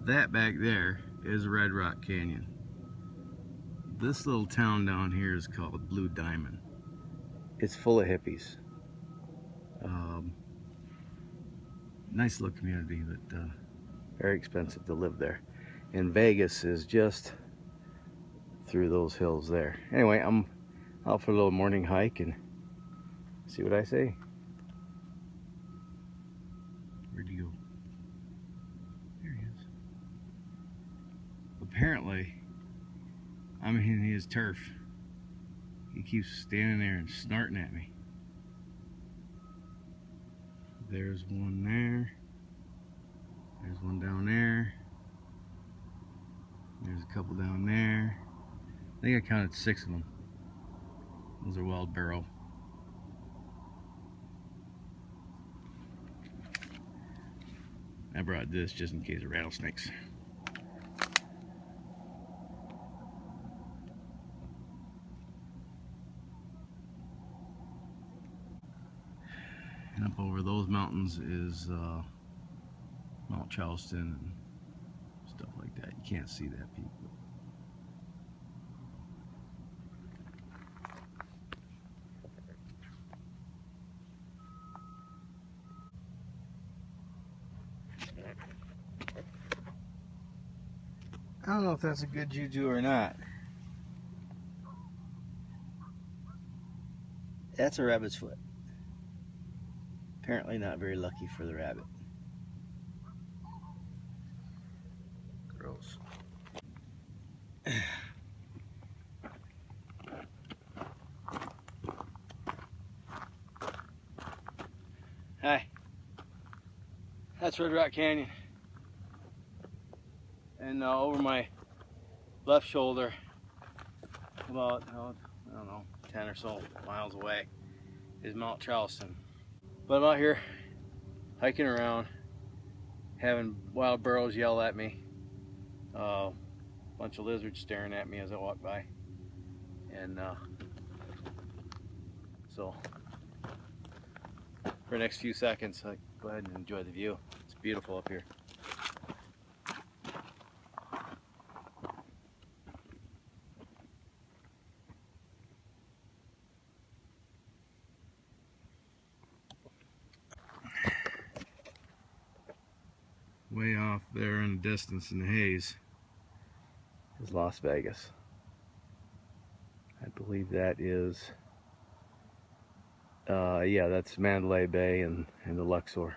That back there is Red Rock Canyon. This little town down here is called Blue Diamond. It's full of hippies. Nice little community, but very expensive to live there. And Vegas is just through those hills there. Anyway, I'm out for a little morning hike and see what I say. Where'd he go? There he is. Apparently, I'm in his turf. He keeps standing there and snarting at me. There's one there. There's one down there. There's a couple down there. I think I counted 6 of them. Those are wild burrow. I brought this just in case of rattlesnakes. And up over those mountains is Mount Charleston and stuff like that. You can't see that peak. I don't know if that's a good juju or not. That's a rabbit's foot. Apparently not very lucky for the rabbit. Gross. Hi. That's Red Rock Canyon. And over my left shoulder, about, I don't know, 10 or so miles away, is Mount Charleston. But I'm out here hiking around, having wild burros yell at me, a bunch of lizards staring at me as I walk by, and so for the next few seconds, go ahead and enjoy the view. It's beautiful up here. Way off there in the distance in the haze is Las Vegas. I believe that is, yeah, that's Mandalay Bay and the Luxor.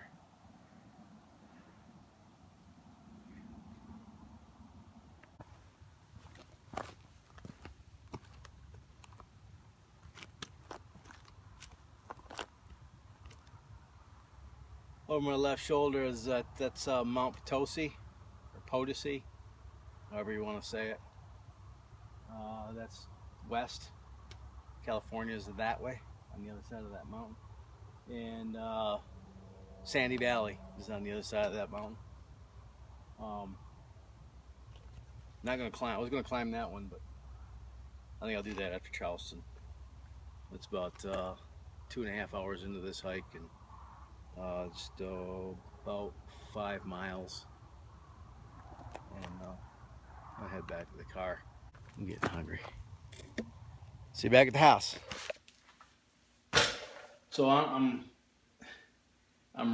Over my left shoulder is that's Mount Potosi, or Potosi, however you want to say it. That's west. California is that way, on the other side of that mountain. And Sandy Valley is on the other side of that mountain. Not going to climb. I was going to climb that one, but I think I'll do that after Charleston. It's about 2.5 hours into this hike, and just about 5 miles, and I'll head back to the car. I'm getting hungry. See you back at the house. So I'm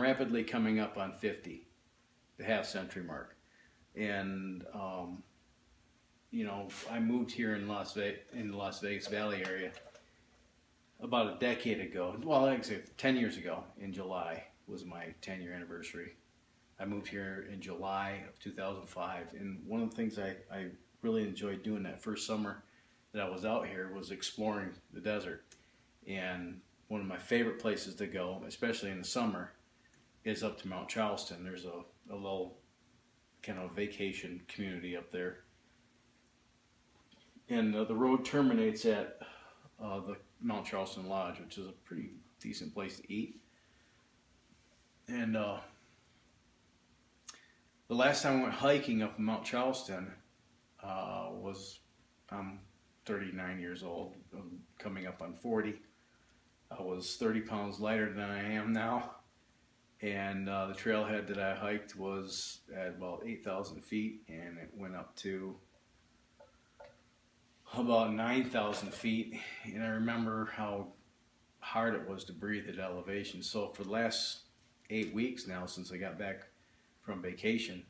rapidly coming up on 50, the half-century mark, and you know, I moved here in the Las Vegas Valley area about a decade ago. Well, actually 10 years ago. In July was my 10-year anniversary. I moved here in July of 2005, and one of the things I really enjoyed doing that first summer that I was out here was exploring the desert. And one of my favorite places to go, especially in the summer, is up to Mount Charleston. There's a little kind of vacation community up there, and the road terminates at the Mount Charleston Lodge, which is a pretty decent place to eat. And the last time I went hiking up Mount Charleston was, I'm 39 years old, I'm coming up on 40. I was 30 pounds lighter than I am now, And the trailhead that I hiked was at about 8,000 feet, and it went up to about 9,000 feet. And I remember how hard it was to breathe at elevation. So for the last 8 weeks now, since I got back from vacation,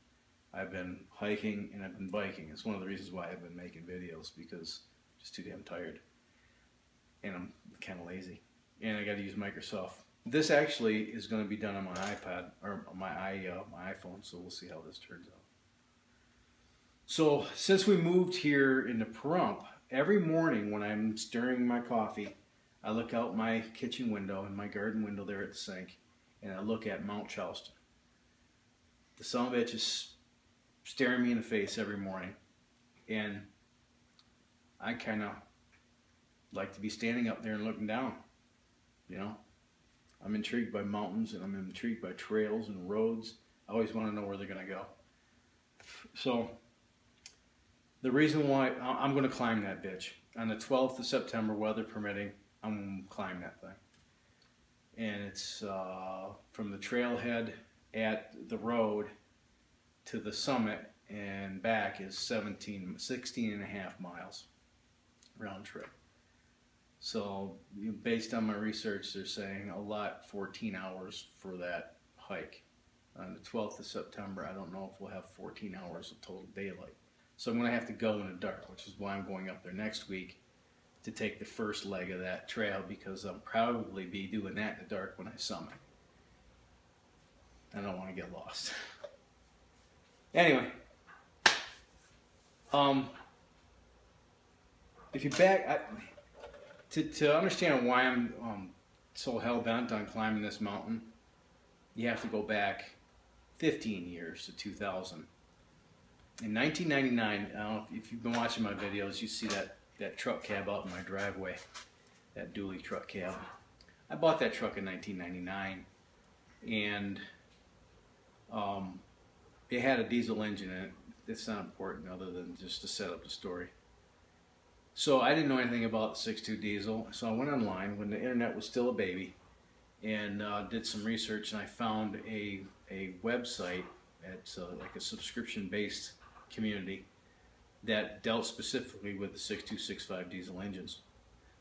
I've been hiking and I've been biking. It's one of the reasons why I've been making videos, because I'm just too damn tired. And I'm kind of lazy. And I got to use Microsoft. This actually is going to be done on my iPad, or my iPhone, so we'll see how this turns out. So since we moved here into Pahrump, every morning when I'm stirring my coffee, I look out my kitchen window and my garden window there at the sink, and I look at Mount Charleston. The son of a bitch is staring me in the face every morning, and I kind of like to be standing up there and looking down. You know, I'm intrigued by mountains, and I'm intrigued by trails and roads. I always want to know where they're going to go. So the reason why I'm going to climb that bitch on the 12th of September, weather permitting, I'm going to climb that thing. And it's from the trailhead at the road to the summit and back is 16 and a half miles round trip. So based on my research, they're saying a lot 14 hours for that hike. On the 12th of September, I don't know if we'll have 14 hours of total daylight. So I'm going to have to go in the dark, which is why I'm going up there next week to take the first leg of that trail, because I'll probably be doing that in the dark when I summit. I don't want to get lost. Anyway, if you back, to understand why I'm so hell-bent on climbing this mountain, you have to go back 15 years to 2000. In 1999, I don't know if you've been watching my videos, you see that truck cab out in my driveway, that dually truck cab. I bought that truck in 1999, and it had a diesel engine in it. It's not important other than just to set up the story. So I didn't know anything about the 6.2 diesel, so I went online when the internet was still a baby and did some research, and I found a website. It's like a subscription-based community that dealt specifically with the 6.2, 6.5 diesel engines.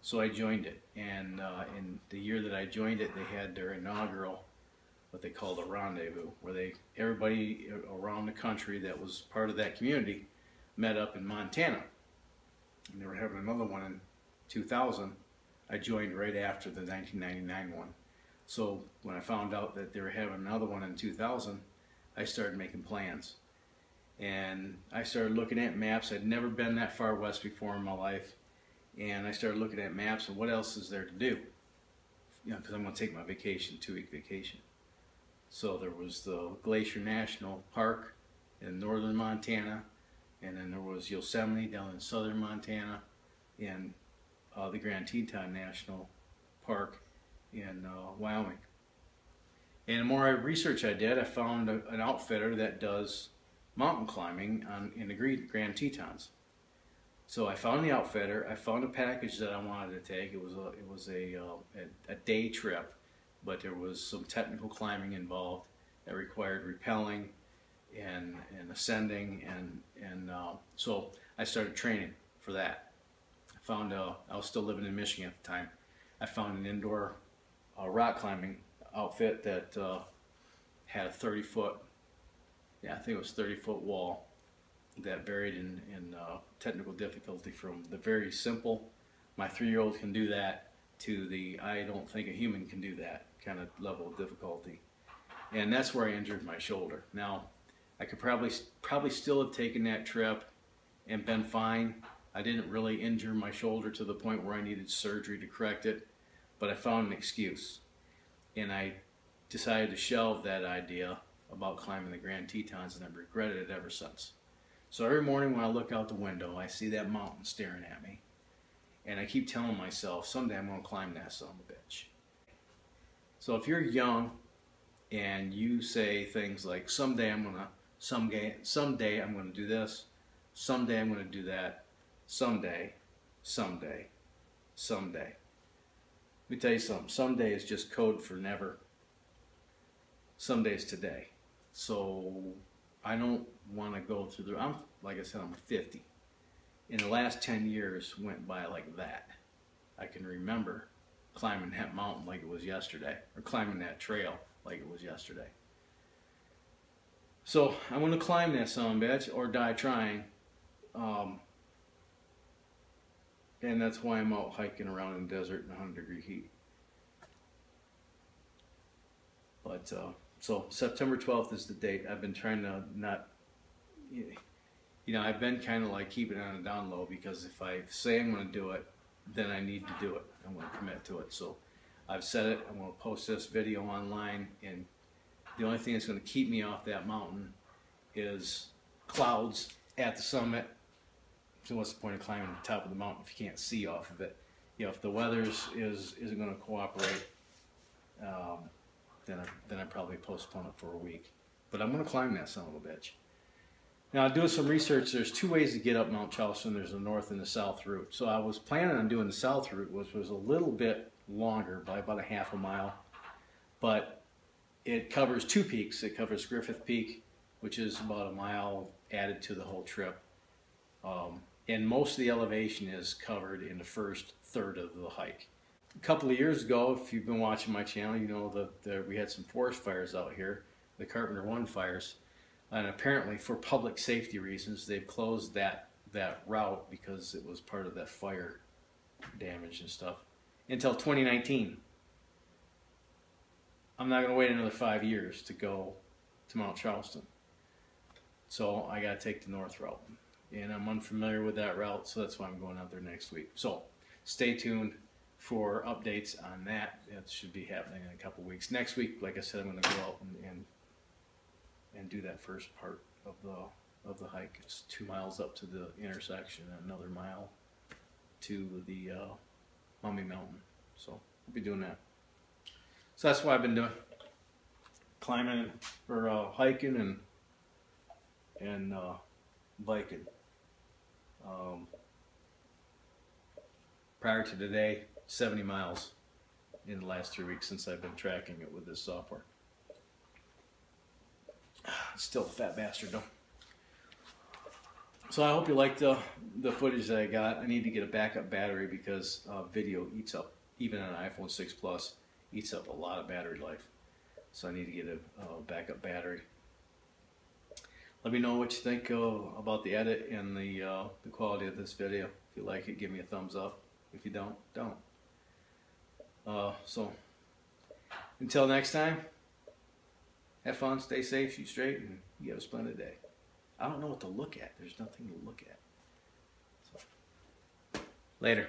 So I joined it, and in the year that I joined it, they had their inaugural, what they called a rendezvous, where everybody around the country that was part of that community met up in Montana. And they were having another one in 2000. I joined right after the 1999 one. So when I found out that they were having another one in 2000, I started making plans. And I started looking at maps. I'd never been that far west before in my life. And I started looking at maps and what else is there to do? You know, because I'm going to take my vacation, 2-week vacation. So there was the Glacier National Park in northern Montana, and then there was Yosemite down in southern Montana, and the Grand Teton National Park in Wyoming. And the more research I did, I found an outfitter that does mountain climbing in the Grand Tetons. So I found the outfitter. I found a package that I wanted to take. It was a day trip, but there was some technical climbing involved that required rappelling and ascending, and so I started training for that. I found I was still living in Michigan at the time. I found an indoor rock climbing outfit that had a 30-foot, I think it was 30-foot wall that varied in technical difficulty from the very simple, my 3-year-old can do that, to the I don't think a human can do that kind of level of difficulty. And that's where I injured my shoulder. Now, I could probably still have taken that trip and been fine. I didn't really injure my shoulder to the point where I needed surgery to correct it, but I found an excuse. And I decided to shelve that idea about climbing the Grand Tetons, and I've regretted it ever since. So every morning when I look out the window, I see that mountain staring at me. And I keep telling myself, someday I'm going to climb that son of a bitch. So if you're young and you say things like, someday I'm going to do this, someday I'm going to do that, someday. Let me tell you something, someday is just code for never. some days today. So I don't want to go through the, like I said, I'm 50. In the last 10 years went by like that. I can remember climbing that mountain like it was yesterday, or climbing that trail like it was yesterday. So I'm going to climb that son of a bitch or die trying. And that's why I'm out hiking around in the desert in 100-degree heat. But so September 12th is the date. I've been trying to not, you know, I've been kind of like keeping it on a down low, because if I say I'm going to do it, then I need to do it. I'm going to commit to it. So I've said it. I'm going to post this video online, and the only thing that's going to keep me off that mountain is clouds at the summit. So what's the point of climbing the top of the mountain if you can't see off of it? You know, if the weather isn't going to cooperate, then I probably postpone it for a week. But I'm going to climb that son of a bitch. Now, doing some research, there's two ways to get up Mount Charleston. There's the north and the south route. So I was planning on doing the south route, which was a little bit longer, by about a half a mile. But it covers two peaks. It covers Griffith Peak, which is about a mile added to the whole trip. And most of the elevation is covered in the first third of the hike. A couple of years ago, if you've been watching my channel, you know that we had some forest fires out here, the Carpenter 1 fires. And apparently, for public safety reasons, they've closed that route because it was part of that fire damage and stuff until 2019. I'm not going to wait another 5 years to go to Mount Charleston. So I got to take the north route. And I'm unfamiliar with that route, so that's why I'm going out there next week. So stay tuned for updates on that. It should be happening in a couple weeks. Next week, like I said, I'm going to go out and do that first part of the hike. It's 2 miles up to the intersection and another mile to the Mummy Mountain. So I'll be doing that. So that's what I've been doing. Climbing or hiking and biking. Prior to today, 70 miles in the last 3 weeks since I've been tracking it with this software. Still a fat bastard though. So I hope you liked the footage that I got. I need to get a backup battery because video eats up, even on an iPhone 6 Plus, eats up a lot of battery life. So I need to get a backup battery. Let me know what you think about the edit and the quality of this video. If you like it, give me a thumbs up. If you don't, don't. So until next time, have fun, stay safe, shoot straight, and you have a splendid day. I don't know what to look at. There's nothing to look at. So, later.